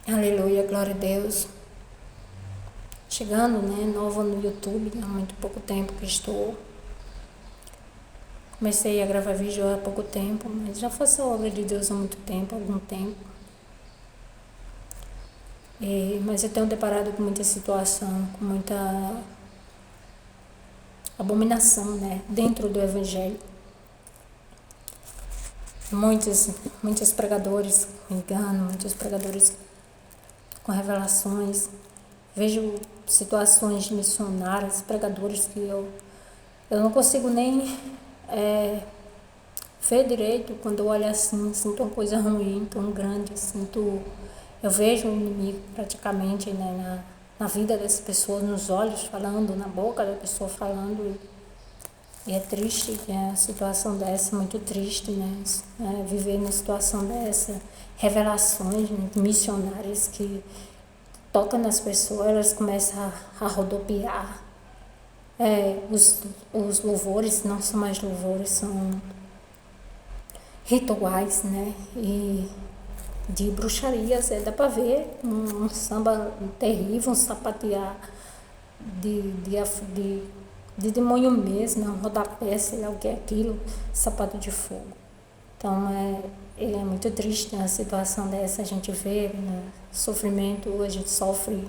Aleluia, glória a Deus. Chegando, nova no YouTube, há muito pouco tempo que estou. Comecei a gravar vídeo há pouco tempo, mas já faço a obra de Deus há muito tempo, há algum tempo. Mas eu tenho deparado com muita situação, com muita abominação, dentro do Evangelho. Muitos pregadores com engano, muitos pregadores com revelações. Vejo situações de missionários, pregadores que eu não consigo nem ver direito. Quando eu olho assim, sinto uma coisa ruim, tão grande, eu vejo o inimigo praticamente na vida dessas pessoas, nos olhos falando, na boca da pessoa falando. E é triste, a situação dessa, muito triste, viver numa situação dessa, revelações, missionárias que tocam nas pessoas, elas começam a rodopiar. Os louvores não são mais louvores, são rituais, e de bruxarias, dá para ver um samba terrível, um sapatear de demônio mesmo, um rodapé, sei lá o que é aquilo, sapato de fogo. Então é muito triste a situação dessa, a gente vê, sofrimento, a gente sofre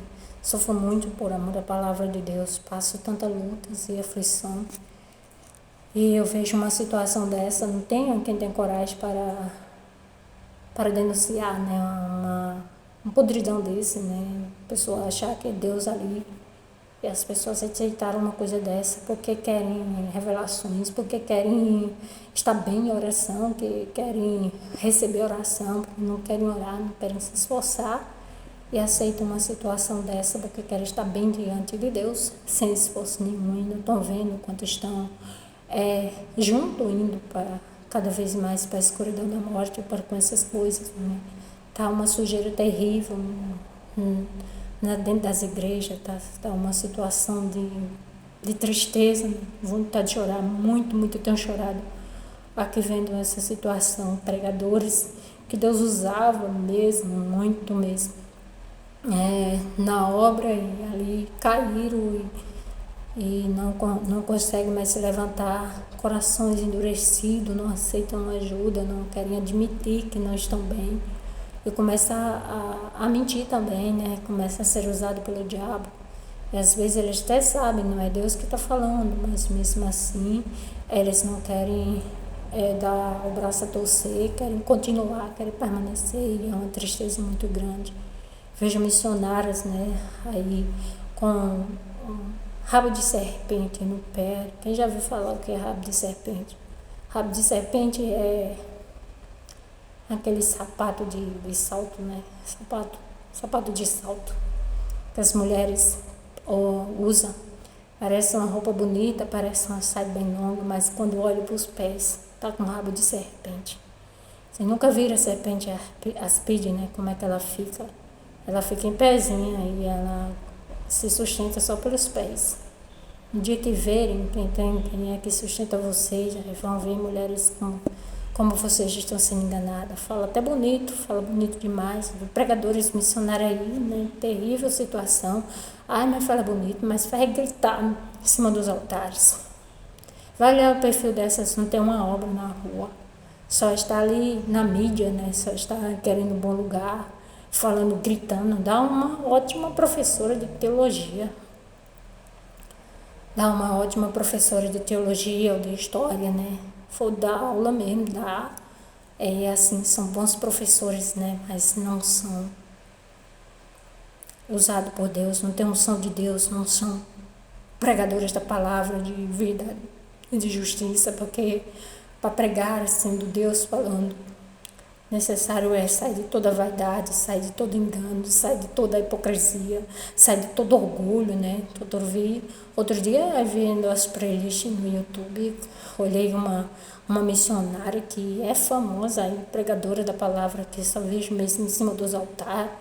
muito por amor à palavra de Deus, passo tantas lutas e aflição. E eu vejo uma situação dessa, não tem quem tem coragem para denunciar, uma podridão desse, a pessoa achar que é Deus ali. E as pessoas aceitaram uma coisa dessa porque querem revelações, porque querem estar bem em oração, que querem receber oração, não querem orar, não querem se esforçar e aceitam uma situação dessa porque querem estar bem diante de Deus, sem esforço nenhum, e não estão vendo quanto estão junto, indo para cada vez mais para a escuridão da morte, para com essas coisas. Tá uma sujeira terrível dentro das igrejas, tá uma situação de tristeza, vontade de chorar, muito tenho chorado aqui vendo essa situação. Pregadores que Deus usava mesmo, muito mesmo, na obra, e ali caíram e não conseguem mais se levantar, corações endurecidos, não aceitam ajuda, não querem admitir que não estão bem. E começa a mentir também, começa a ser usado pelo diabo. E às vezes eles até sabem, não é Deus que está falando, mas mesmo assim eles não querem dar o braço a torcer, querem continuar, querem permanecer, e é uma tristeza muito grande. Vejo missionárias, aí com um rabo de serpente no pé. Quem já viu falar o que é rabo de serpente? Rabo de serpente é aquele sapato de salto, sapato de salto que as mulheres usam. Parece uma roupa bonita, parece uma saia bem longa, mas quando olho para os pés, tá com rabo de serpente. Você nunca viram a serpente aspide, como é que ela fica? Ela fica em pezinha e ela se sustenta só pelos pés. No dia que verem quem é que sustenta vocês, vão ver mulheres como vocês estão sendo enganadas. Fala bonito demais. Pregadores missionários aí, terrível situação. Ai, mas fala bonito, mas vai gritar em cima dos altares. Vai olhar o perfil dessas, não tem uma obra na rua. Só está ali na mídia, só está querendo um bom lugar, falando, gritando. Dá uma ótima professora de teologia. Dá uma ótima professora de teologia ou de história, For dar aula mesmo, dá. Assim, são bons professores, mas não são usados por Deus, não tem unção de Deus, não são pregadores da palavra de vida e de justiça, porque para pregar sendo Deus falando, necessário sair de toda vaidade, sair de todo engano, sair de toda hipocrisia, sair de todo orgulho, Outro dia, vendo as playlists no YouTube, olhei uma missionária que é famosa, aí, pregadora da palavra, que só vejo mesmo em cima dos altares,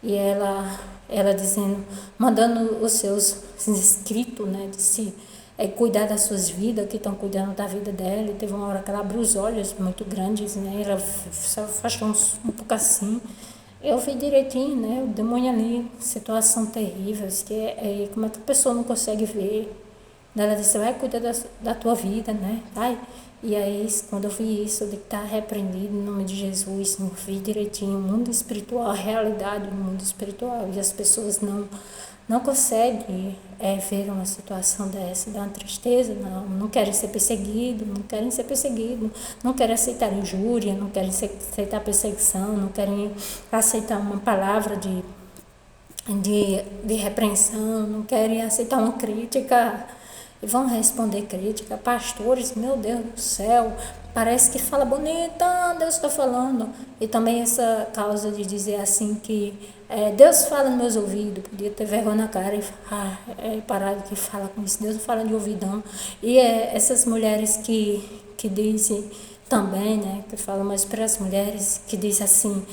e ela dizendo, mandando os seus inscritos, de cuidar das suas vidas, que estão cuidando da vida dela. E teve uma hora que ela abriu os olhos muito grandes, ela só afastou um pouco assim, Eu vi direitinho, né? O demônio ali, situação terrível, como é que a pessoa não consegue ver? Ela disse, vai cuidar da tua vida, né? Vai. E aí, quando eu vi isso, de que tá repreendido em nome de Jesus, não vi direitinho o mundo espiritual, a realidade do mundo espiritual. E as pessoas não conseguem ver uma situação dessa, dá uma tristeza, não querem ser perseguidos, não querem aceitar injúria, não querem aceitar perseguição, não querem aceitar uma palavra de repreensão, não querem aceitar uma crítica e vão responder crítica. Pastores, meu Deus do céu, parece que fala bonita, Deus está falando. E também essa causa de dizer assim que Deus fala nos meus ouvidos, podia ter vergonha na cara e parar de falar com isso. Deus não fala de ouvidão. E essas mulheres que dizem também, né, que falam mais para as mulheres, que diz assim,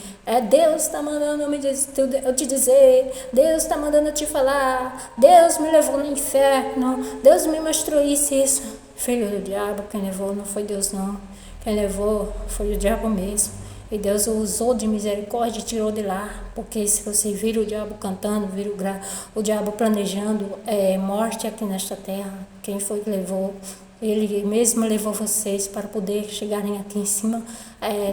Deus está mandando eu te dizer, Deus está mandando eu te falar, Deus me levou no inferno, Deus me mostrou isso. Filho do diabo, quem levou não foi Deus não, quem levou foi o diabo mesmo. E Deus o usou de misericórdia e tirou de lá, porque se você vira o diabo cantando, vira o diabo planejando morte aqui nesta terra, quem foi que levou? Ele mesmo levou vocês para poder chegarem aqui em cima,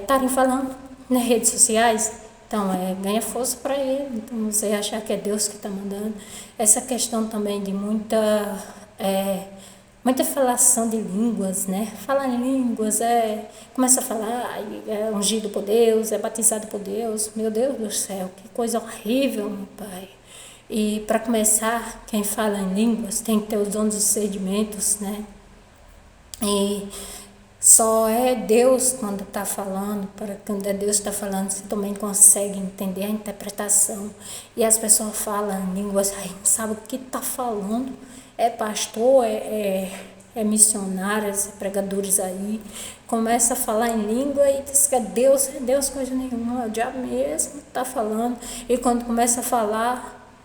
estarem falando nas redes sociais. Então, ganha força para ele. Então, você achar que é Deus que está mandando. Essa questão também de muita falação de línguas, né? Falar em línguas, começa a falar, é ungido por Deus, é batizado por Deus. Meu Deus do céu, que coisa horrível, meu Pai. E para começar, quem fala em línguas tem que ter os dons dos sedimentos, né? E só é Deus quando está falando, quando é Deus está falando, você também consegue entender a interpretação. E as pessoas falam em línguas, aí não sabe o que está falando. É pastor, é missionários, pregadores aí, começa a falar em língua e diz que é Deus coisa nenhuma, é o diabo mesmo está falando. E quando começa a falar,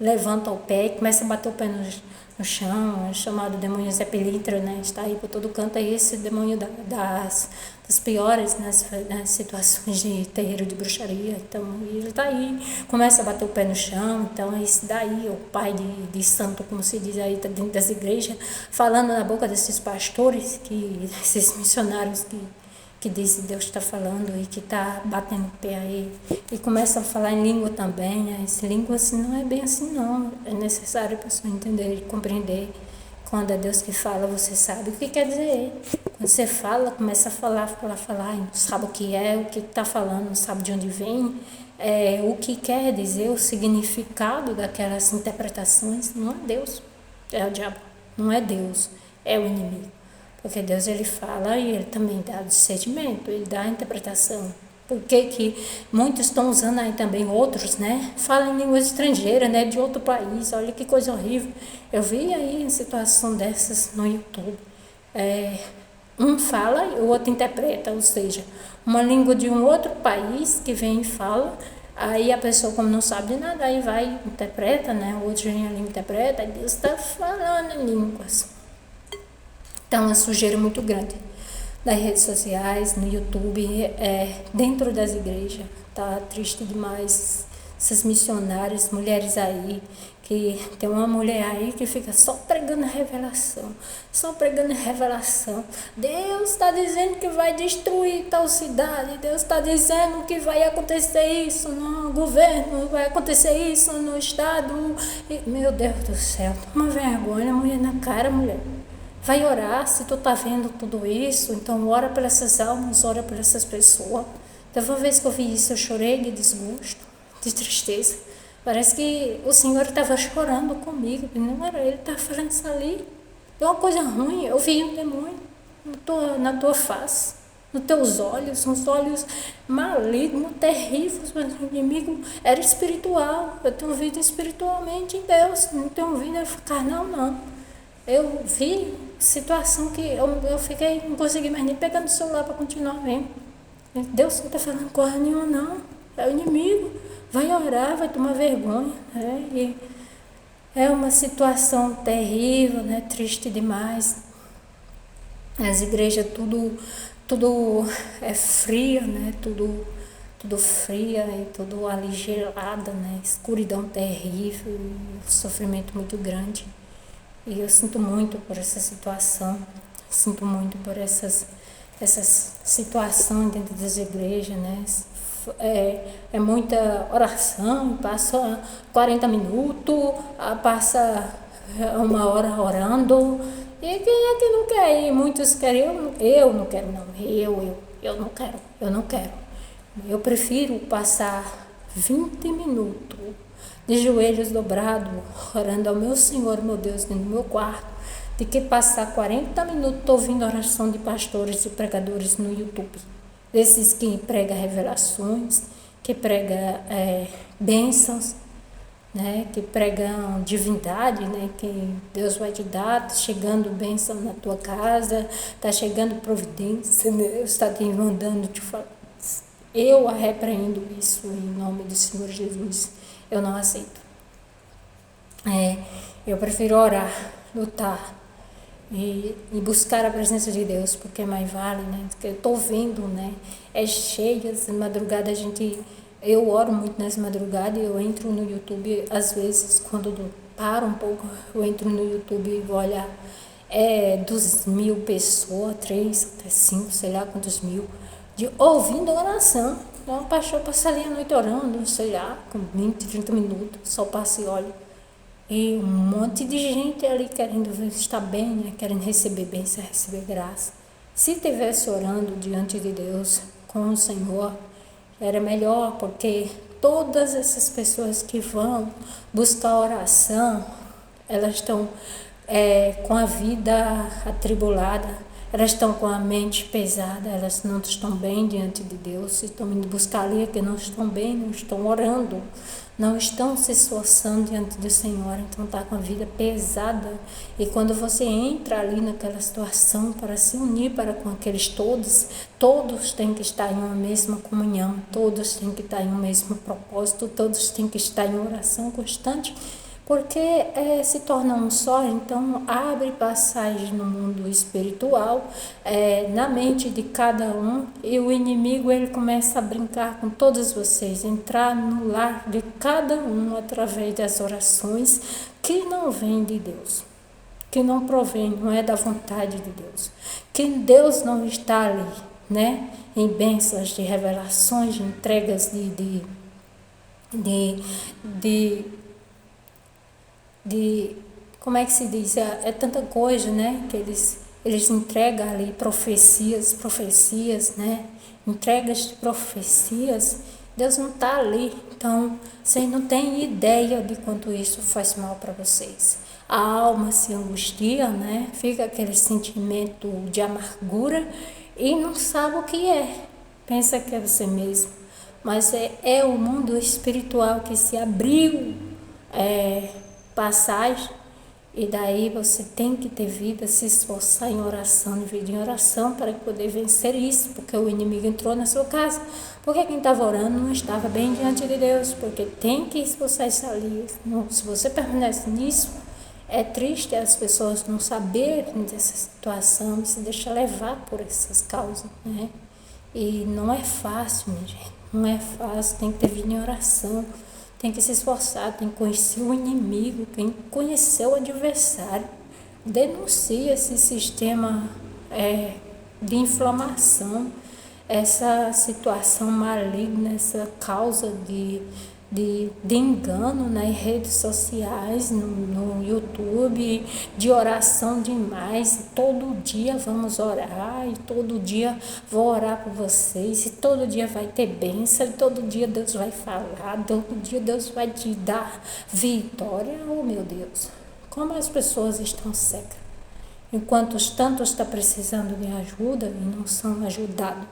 levanta o pé e começa a bater o pé no chão, é chamado demônio Zé Pilintra, né? Está aí por todo canto, é esse demônio das piores, nas situações de terreiro de bruxaria. Então, ele está aí, começa a bater o pé no chão. Então, é esse daí, o pai de santo, como se diz aí, está dentro das igrejas, falando na boca desses pastores, esses missionários que diz que Deus está falando e que está batendo o pé aí. E começa a falar em língua também, né? Essa língua assim, não é bem assim não. É necessário a pessoa entender e compreender. Quando é Deus que fala, você sabe o que quer dizer. Quando você fala, começa a falar, e não sabe o que está falando, não sabe de onde vem, o que quer dizer, o significado daquelas interpretações. Não é Deus, é o diabo. Não é Deus, é o inimigo. Porque Deus, ele fala e ele também dá o discernimento, ele dá a interpretação. Por que muitos estão usando aí também outros, né? Falam em línguas estrangeiras, né? De outro país, olha que coisa horrível. Eu vi aí situação dessas no YouTube. Um fala e o outro interpreta, ou seja, uma língua de um outro país que vem e fala, aí a pessoa, como não sabe de nada, aí vai, interpreta, né? O outro vem ali interpreta, e Deus está falando em línguas. Então, uma sujeira muito grande nas redes sociais, no YouTube, dentro das igrejas. Tá triste demais. Essas missionárias, mulheres aí, que tem uma mulher aí que fica só pregando revelação. Deus está dizendo que vai destruir tal cidade, Deus está dizendo que vai acontecer isso no governo, vai acontecer isso no estado. Meu Deus do céu, toma vergonha, mulher na cara, mulher. Vai orar, se tu tá vendo tudo isso, então ora por essas almas, ora por essas pessoas. Teve uma vez que eu vi isso, eu chorei de desgosto, de tristeza. Parece que o Senhor estava chorando comigo, não era ele, estava falando isso ali. Deu uma coisa ruim, eu vi um demônio na tua face, nos teus olhos, uns olhos malignos, terríveis, mas o inimigo era espiritual. Eu tenho vida espiritualmente em Deus, não tenho vida carnal, não. Eu vi situação que eu fiquei, não consegui mais nem pegar no celular para continuar vendo. Deus não está falando coisa nenhuma, não. É o inimigo. Vai orar, vai tomar vergonha. E é uma situação terrível, né? Triste demais. As igrejas tudo é frio, né? Tudo tudo fria e tudo ali gelada, né? Escuridão terrível, sofrimento muito grande. E eu sinto muito por essa situação, sinto muito por essas situações dentro das igrejas, né? É muita oração, passa 40 minutos, passa uma hora orando. E quem é que não quer ir? Muitos querem, eu não quero não, eu não quero. Eu prefiro passar 20 minutos de joelhos dobrados, orando ao meu Senhor, meu Deus, dentro do meu quarto, de que passar 40 minutos ouvindo oração de pastores e pregadores no YouTube. Desses que pregam revelações, que pregam bênçãos, né, que pregam divindade, né, que Deus vai te dar, está chegando bênção na tua casa, está chegando providência, né, Deus está te mandando te falar. Eu repreendo isso em nome do Senhor Jesus. Eu não aceito. Eu prefiro orar, lutar e buscar a presença de Deus, porque mais vale, né? Porque eu estou vendo, né? É cheio, de madrugada eu oro muito nas madrugadas, eu entro no YouTube, às vezes, quando paro um pouco, eu entro no YouTube e vou olhar 2.000 pessoas, 3, até 5, sei lá quantos mil, ouvindo oração. Então, o pastor passa ali a noite orando, sei lá, com 20, 30 minutos, só passa e olha. E um monte de gente ali querendo estar bem, né? Querendo receber bênção, receber graça. Se estivesse orando diante de Deus, com o Senhor, era melhor, porque todas essas pessoas que vão buscar oração, elas estão com a vida atribulada, elas estão com a mente pesada, elas não estão bem diante de Deus, estão indo buscar ali que não estão bem, não estão orando, não estão se esforçando diante do Senhor, então está com a vida pesada. E quando você entra ali naquela situação para se unir para com aqueles todos têm que estar em uma mesma comunhão, todos têm que estar em um mesmo propósito, todos têm que estar em oração constante, porque se torna um só. Então abre passagem no mundo espiritual, na mente de cada um, e o inimigo ele começa a brincar com todos vocês, entrar no lar de cada um através das orações que não vêm de Deus, que não provém, não é da vontade de Deus, que Deus não está ali, né, em bênçãos de revelações, de entregas de como é que se diz, tanta coisa, né, que eles entregam ali profecias, né, entregas de profecias. Deus não está ali, então vocês não têm ideia de quanto isso faz mal para vocês. A alma se angustia, né, fica aquele sentimento de amargura e não sabe o que é, pensa que é você mesmo, mas é o mundo espiritual que se abriu passagem, e daí você tem que ter vida, se esforçar em oração, em vida em oração, para poder vencer isso, porque o inimigo entrou na sua casa, porque quem estava orando não estava bem diante de Deus, porque tem que esforçar isso ali. Se você permanece nisso, é triste as pessoas não saberem dessa situação e se deixar levar por essas causas, né? E não é fácil, minha gente, não é fácil, tem que ter vida em oração, tem que se esforçar, tem que conhecer o inimigo, tem que conhecer o adversário. Denuncia esse sistema de inflamação, essa situação maligna, essa causa de engano nas redes sociais, no YouTube, de oração demais. E todo dia vamos orar, e todo dia vou orar por vocês, e todo dia vai ter bênção, e todo dia Deus vai falar, todo dia Deus vai te dar vitória. Oh, meu Deus, como as pessoas estão secas, enquanto tantos estão precisando de ajuda e não são ajudados,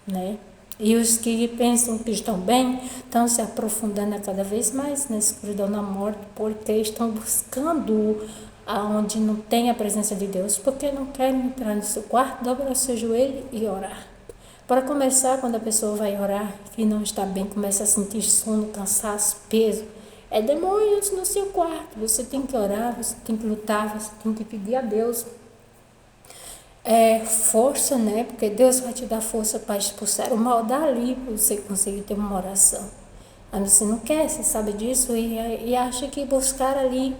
né? E os que pensam que estão bem estão se aprofundando cada vez mais na escuridão da morte, porque estão buscando aonde não tem a presença de Deus, porque não querem entrar no seu quarto, dobrar o seu joelho e orar. Para começar, quando a pessoa vai orar e não está bem, começa a sentir sono, cansaço, peso, é demônios no seu quarto. Você tem que orar, você tem que lutar, você tem que pedir a Deus força, né? Porque Deus vai te dar força para expulsar o mal dali, para você conseguir ter uma oração. Mas você não quer, você sabe disso e acha que buscar ali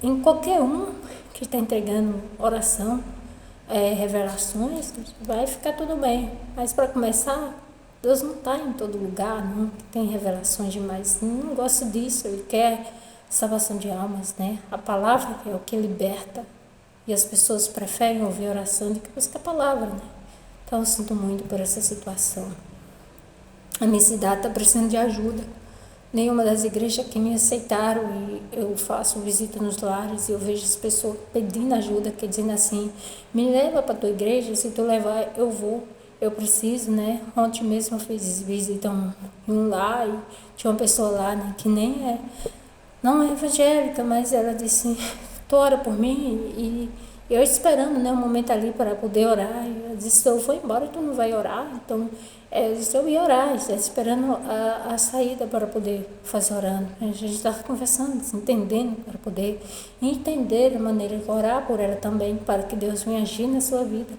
em qualquer um que está entregando oração, revelações, vai ficar tudo bem. Mas para começar, Deus não está em todo lugar, não tem revelações demais. Não gosto disso, Ele quer salvação de almas, né? A palavra é o que liberta. E as pessoas preferem ouvir oração do que buscar a palavra, né? Então eu sinto muito por essa situação. A minha cidade está precisando de ajuda. Nenhuma das igrejas que me aceitaram, e eu faço visita nos lares e eu vejo as pessoas pedindo ajuda, que dizendo assim, me leva para a tua igreja, se tu levar eu vou, eu preciso, né? Ontem mesmo eu fiz visita em um lar e tinha uma pessoa lá, né, que não é evangélica, mas ela disse, tu ora por mim, e eu esperando, né, um momento ali para poder orar, e ela disse, eu vou embora, tu não vai orar, então eu disse, eu ia orar, esperando a saída para poder fazer orando. A gente estava conversando, entendendo, para poder entender a maneira de orar por ela também, para que Deus venha agir na sua vida.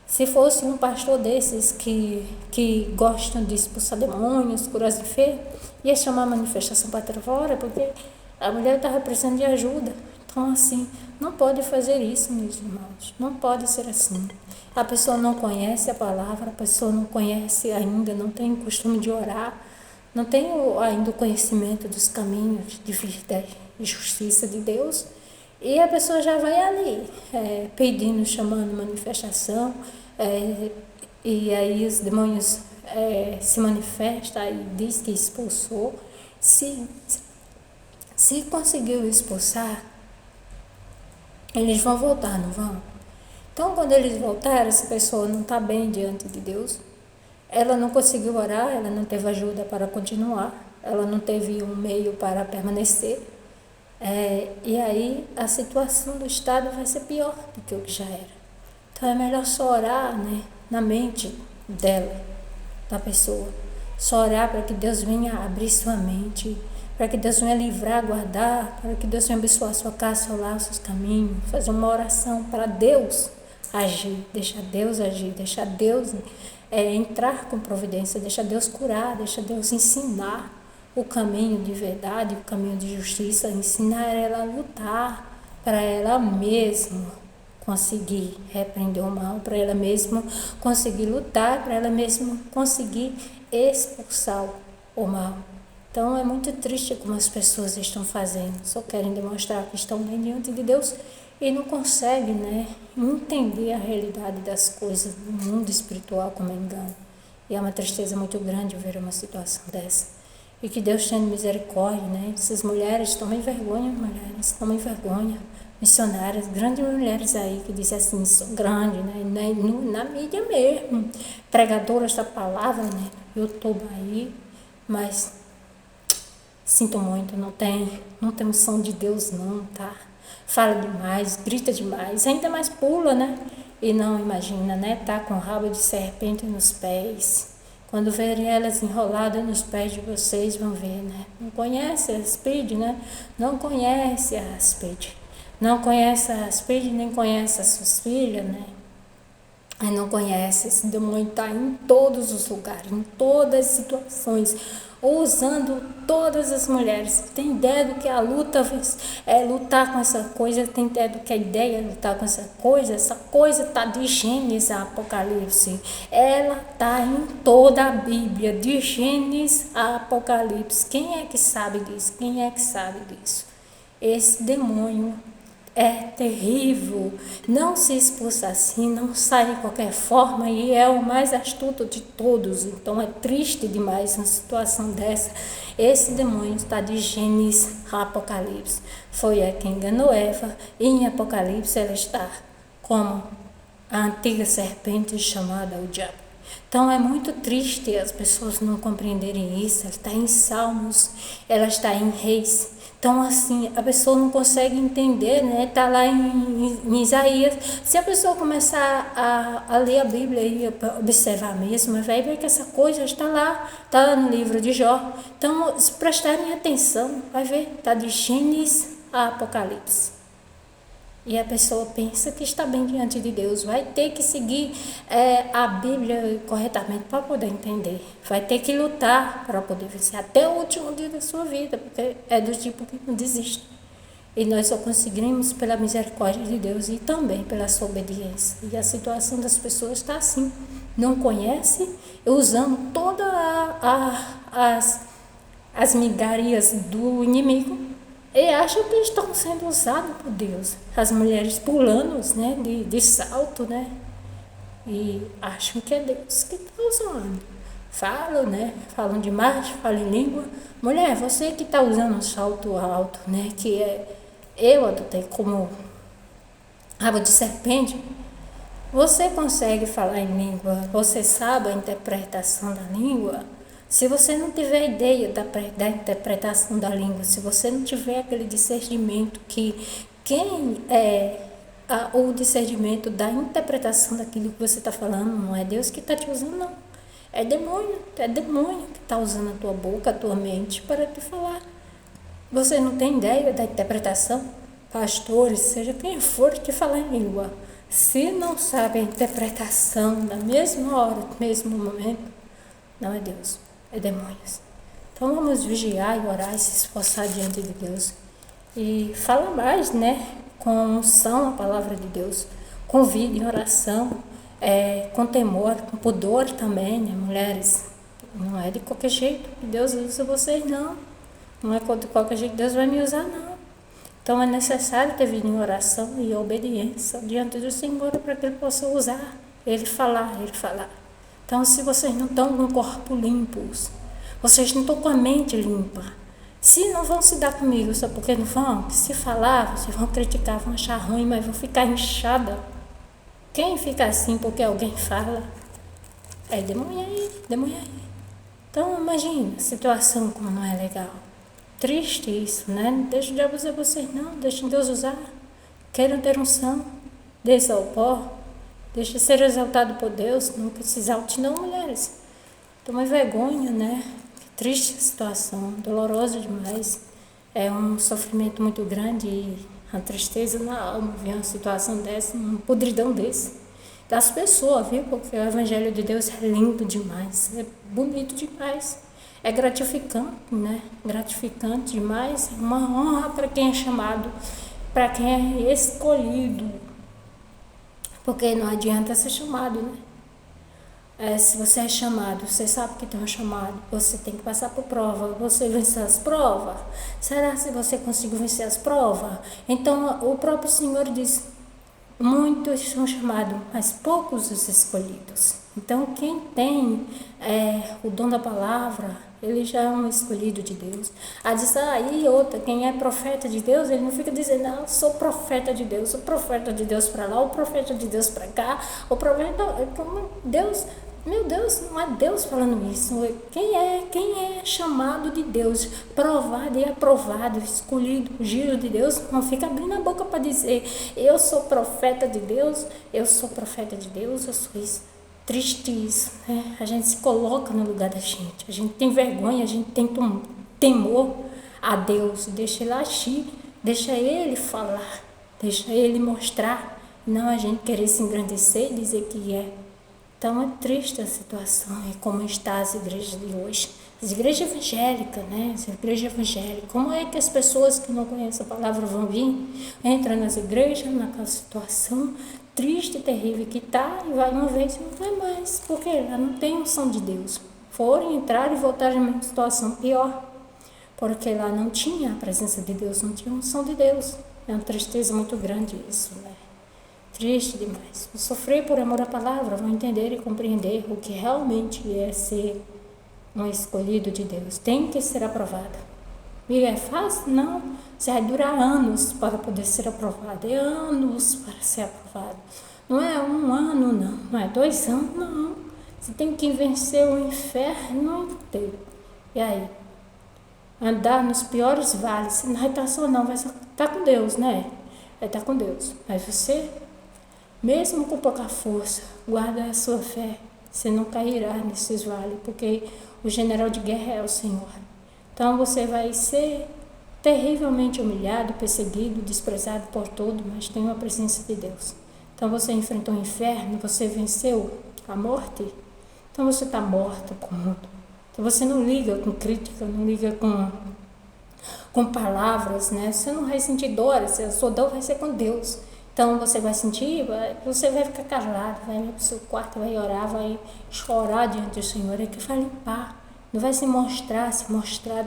Se fosse um pastor desses que gostam de expulsar demônios, curar de fé, ia chamar a manifestação para fora, porque a mulher estava precisando de ajuda. Então, assim, não pode fazer isso, meus irmãos. Não pode ser assim. A pessoa não conhece a palavra, a pessoa não conhece ainda, não tem o costume de orar, não tem ainda o conhecimento dos caminhos de vida e justiça de Deus. E a pessoa já vai ali, pedindo, chamando manifestação, e aí os demônios se manifestam e diz que expulsou. Se conseguiu expulsar, eles vão voltar, não vão? Então, quando eles voltaram, essa pessoa não está bem diante de Deus. Ela não conseguiu orar, ela não teve ajuda para continuar, ela não teve um meio para permanecer. E aí a situação do Estado vai ser pior do que o que já era. Então é melhor só orar, né, na mente dela, da pessoa. Só orar para que Deus venha abrir sua mente, para que Deus venha livrar, guardar, para que Deus venha abençoar a sua casa, seu lar, seus caminhos. Fazer uma oração para Deus agir, deixar Deus agir, deixar Deus entrar com providência, deixar Deus curar, deixar Deus ensinar o caminho de verdade, o caminho de justiça, ensinar ela a lutar para ela mesma conseguir repreender o mal, para ela mesma conseguir lutar, para ela mesma conseguir expulsar o mal. Então é muito triste como as pessoas estão fazendo, só querem demonstrar que estão bem diante de Deus e não conseguem, né, entender a realidade das coisas do mundo espiritual como engano. E é uma tristeza muito grande ver uma situação dessa. E que Deus tenha misericórdia, né? Essas mulheres tomem vergonha, tomem vergonha. Missionárias, grandes mulheres aí que dizem assim, são grandes, né? Na mídia mesmo, pregadoras da palavra, né? Eu estou aí, mas sinto muito, não tem unção de Deus não, tá? Fala demais, grita demais, ainda mais pula, né? E não imagina, né? Tá com rabo de serpente nos pés. Quando verem elas enroladas nos pés de vocês, vão ver, né? Não conhece a Aspide, né? Não conhece a Aspide. Não conhece a Aspide, nem conhece as suas filhas, né? Aí não conhece, esse demônio está em todos os lugares, em todas as situações, usando todas as mulheres. Tem ideia do que a luta é lutar com essa coisa, tem ideia do que a ideia é lutar com essa coisa está de Gênesis a Apocalipse. Ela está em toda a Bíblia, de Gênesis a Apocalipse. Quem é que sabe disso? Quem é que sabe disso? Esse demônio é terrível, não se expulsa assim, não sai de qualquer forma e é o mais astuto de todos. Então é triste demais uma situação dessa. Esse demônio está de Gênesis a Apocalipse. Foi a quem enganou Eva e em Apocalipse ela está como a antiga serpente chamada o diabo. Então é muito triste as pessoas não compreenderem isso. Ela está em Salmos, ela está em Reis. Então, assim, a pessoa não consegue entender, né? Está lá em Isaías. Se a pessoa começar a ler a Bíblia e observar mesmo, vai ver que essa coisa está lá no livro de Jó. Então, se prestarem atenção, vai ver, está de Gênesis a Apocalipse. E a pessoa pensa que está bem diante de Deus, vai ter que seguir a Bíblia corretamente para poder entender. Vai ter que lutar para poder vencer até o último dia da sua vida, porque é do tipo que não desiste. E nós só conseguimos pela misericórdia de Deus e também pela sua obediência. E a situação das pessoas está assim. Não conhece, usando todas as migalhas do inimigo e acham que estão sendo usados por Deus. As mulheres pulando, né, de salto, né? E acham que é Deus que está usando. Falam, né? Falam demais, falam em língua. Mulher, você que está usando um salto alto, né? Que eu adotei como rabo de serpente. Você consegue falar em língua? Você sabe a interpretação da língua? Se você não tiver ideia da interpretação da língua, se você não tiver aquele discernimento que quem é o discernimento da interpretação daquilo que você está falando, não é Deus que está te usando, não. É demônio que está usando a tua boca, a tua mente para te falar. Você não tem ideia da interpretação? Pastores, seja quem for que falar em língua, se não sabe a interpretação na mesma hora, no mesmo momento, não é Deus, é demônios. Então vamos vigiar e orar e se esforçar diante de Deus. E fala mais, né? Com unção a palavra de Deus. Convide em oração, com temor, com pudor também, né, mulheres? Não é de qualquer jeito que Deus usa vocês, não. Não é de qualquer jeito que Deus vai me usar, não. Então é necessário ter vida em oração e obediência diante do Senhor para que Ele possa usar, Ele falar. Então, se vocês não estão com o corpo limpos, vocês não estão com a mente limpa, se não vão se dar comigo, sabe por que não vão? Se falar, vocês vão criticar, vão achar ruim, mas vão ficar inchada. Quem fica assim porque alguém fala? É demônio aí. Então, imagina a situação como não é legal. Triste isso, né? Não deixe o diabo usar vocês, não. Deixem Deus usar. Queiram ter unção. Desça ao pó. Deixe ser exaltado por Deus. Nunca se exalte, não, mulheres. Toma vergonha, né? Que triste situação. Dolorosa demais. É um sofrimento muito grande e a tristeza na alma ver uma situação dessa, um podridão desse. Das pessoas, viu? Porque o Evangelho de Deus é lindo demais. É bonito demais. É gratificante, né? Gratificante demais. É uma honra para quem é chamado, para quem é escolhido. Porque não adianta ser chamado, né? Se você é chamado, você sabe que tem um chamado, você tem que passar por prova, você vencer as provas. Será que você conseguiu vencer as provas? Então, o próprio Senhor diz, muitos são chamados, mas poucos os escolhidos. Então, quem tem o dom da palavra, ele já é um escolhido de Deus. Diz, e outra, quem é profeta de Deus, ele não fica dizendo, não, sou profeta de Deus para lá, o profeta de Deus para cá, o profeta, Deus, meu Deus, não é Deus falando isso. Quem é chamado de Deus, provado e aprovado, escolhido, ungido de Deus, não fica abrindo a boca para dizer, eu sou profeta de Deus, eu sou isso. Triste isso, né? A gente se coloca no lugar da gente, a gente tem vergonha, a gente tem temor a Deus, deixa Ele agir, deixa Ele falar, deixa Ele mostrar, não a gente querer se engrandecer e dizer que é. Então é triste a situação e como está as igrejas de hoje, as igrejas evangélicas, né? As igrejas evangélicas, como é que as pessoas que não conhecem a palavra vão vir, entram nas igrejas, naquela situação triste, terrível que está, e vai uma vez e não vai mais, porque lá não tem unção de Deus. Foram, entraram e voltaram na mesma situação pior, porque lá não tinha a presença de Deus, não tinha a unção de Deus. É uma tristeza muito grande isso, né? Triste demais. Vou sofrer por amor à palavra, vou entender e compreender o que realmente é ser um escolhido de Deus. Tem que ser aprovada. E é fácil? Não. Você vai durar anos para poder ser aprovado. É anos para ser aprovado. Não é um ano, não. Não é 2 anos, não. Você tem que vencer o inferno inteiro. E aí? Andar nos piores vales. Não vai estar só, não. Vai estar com Deus, né? Vai estar com Deus. Mas você, mesmo com pouca força, guarda a sua fé. Você não cairá nesses vales, porque o general de guerra é o Senhor. Então você vai ser terrivelmente humilhado, perseguido, desprezado por todos, mas tem a presença de Deus. Então você enfrentou o inferno, você venceu a morte, então você está morta com o mundo. Então você não liga com crítica, não liga com palavras, né? Você não vai sentir dor, a sua dor vai ser com Deus. Então você vai sentir, você vai ficar calado, vai para o seu quarto, vai orar, vai chorar diante do Senhor, é que vai limpar. Não vai se mostrar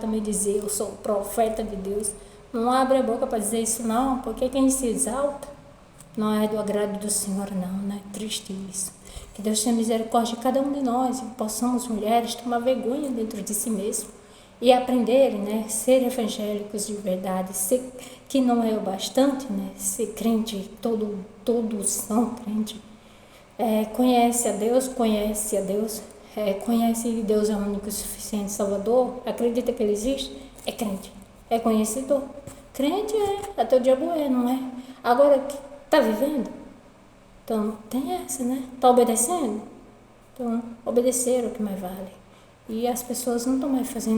também dizer, eu sou o profeta de Deus. Não abre a boca para dizer isso não, porque quem se exalta não é do agrado do Senhor não, né? Triste isso. Que Deus tenha misericórdia de cada um de nós, e possamos, mulheres, tomar vergonha dentro de si mesmo e aprenderem, né? Ser evangélicos de verdade, ser, que não é o bastante, né? Ser crente, todos são crente. Conhece a Deus, conhece que Deus é o único e suficiente Salvador, acredita que Ele existe, é crente, é conhecedor. Crente até o diabo não é? Agora, está vivendo? Então, tem essa, né? Está obedecendo? Então, obedecer é o que mais vale. E as pessoas não estão mais fazendo